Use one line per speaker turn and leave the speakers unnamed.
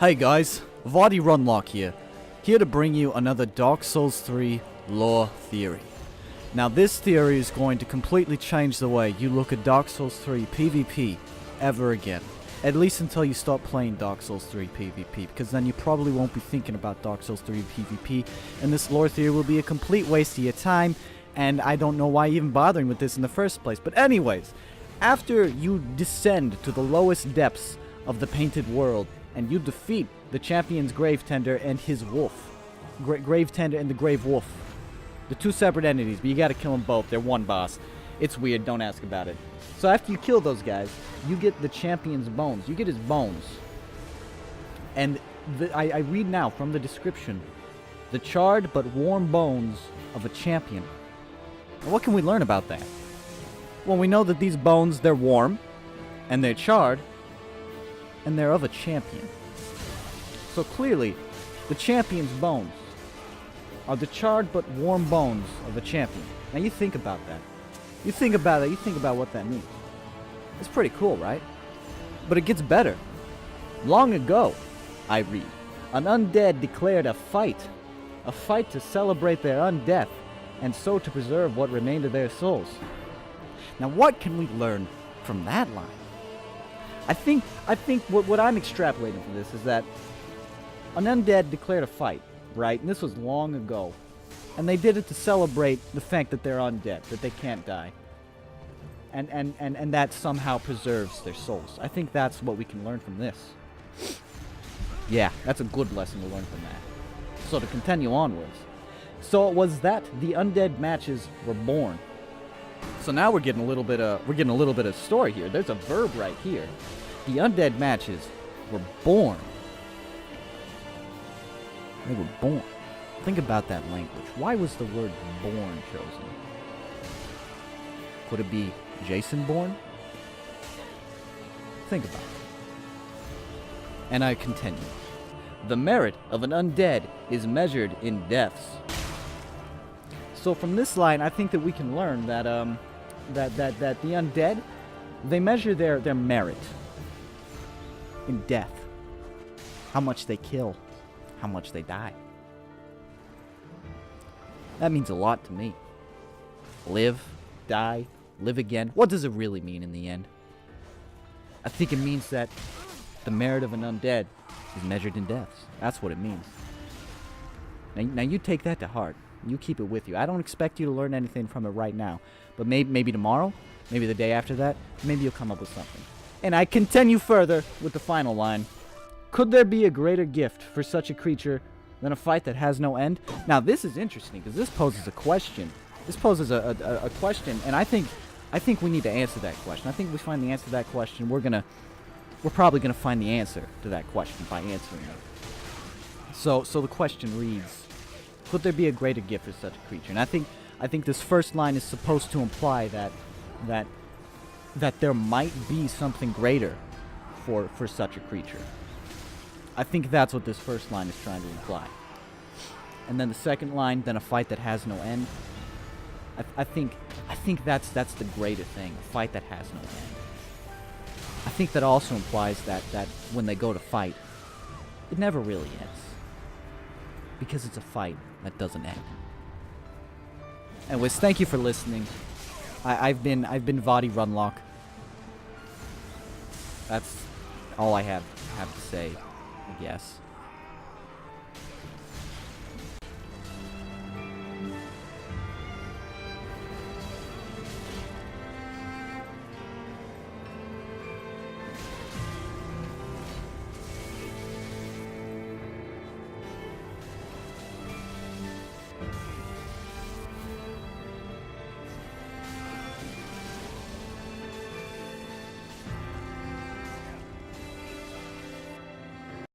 Hey guys, Vardy Runlock here to bring you another Dark Souls 3 lore theory. Now this theory is going to completely change the way you look at Dark Souls 3 PvP ever again. At least until you stop playing Dark Souls 3 PvP, because then you probably won't be thinking about Dark Souls 3 PvP, and this lore theory will be a complete waste of your time, and I don't know why you're even bothering with this in the first place. But anyways, after you descend to the lowest depths of the Painted World, and you defeat the champion's Gravetender and his wolf. Gravetender and the Grave Wolf. The two separate entities, but you gotta kill them both. They're one boss. It's weird, don't ask about it. So after you kill those guys, you get the champion's bones. You get his bones. And I read now from the description, the charred but warm bones of a champion. Now, what can we learn about that? Well, we know that these bones, they're warm, and they're charred, and they're of a champion. So clearly, the champion's bones are the charred but warm bones of a champion. Now you think about that. You think about it, you think about what that means. It's pretty cool, right? But it gets better. Long ago, I read, an undead declared a fight to celebrate their undeath, and so to preserve what remained of their souls. Now what can we learn from that line? I think what I'm extrapolating from this is that an undead declared a fight, right? And this was long ago. And they did it to celebrate the fact that they're undead, that they can't die. And that somehow preserves their souls. I think that's what we can learn from this. Yeah, that's a good lesson to learn from that. So to continue onwards. So it was that the undead matches were born. So now we're getting a little bit of story here. There's a verb right here. The undead matches were born. They were born. Think about that language. Why was the word born chosen? Could it be Jason Bourne? Think about it. And I continue. The merit of an undead is measured in deaths. So from this line, I think that we can learn that that the undead, they measure their merit in death. How much they kill, how much they die. That means a lot to me. Live, die, live again. What does it really mean in the end? I think it means that the merit of an undead is measured in deaths. That's what it means. Now you take that to heart. You keep it with you. I don't expect you to learn anything from it right now. But maybe tomorrow, maybe the day after that, maybe you'll come up with something. And I continue further with the final line. Could there be a greater gift for such a creature than a fight that has no end? Now this is interesting because this poses a question. This poses a question, and I think we need to answer that question. I think we find the answer to that question. We're probably gonna find the answer to that question by answering it. So the question reads, could there be a greater gift for such a creature? And I think this first line is supposed to imply that there might be something greater for such a creature. I think that's what this first line is trying to imply. And then the second line, then a fight that has no end. I think that's the greater thing, a fight that has no end. I think that also implies that when they go to fight, it never really ends. Because it's a fight that doesn't end. Anyways, thank you for listening. I've been Vardy Runlock. That's all I have to say, I guess.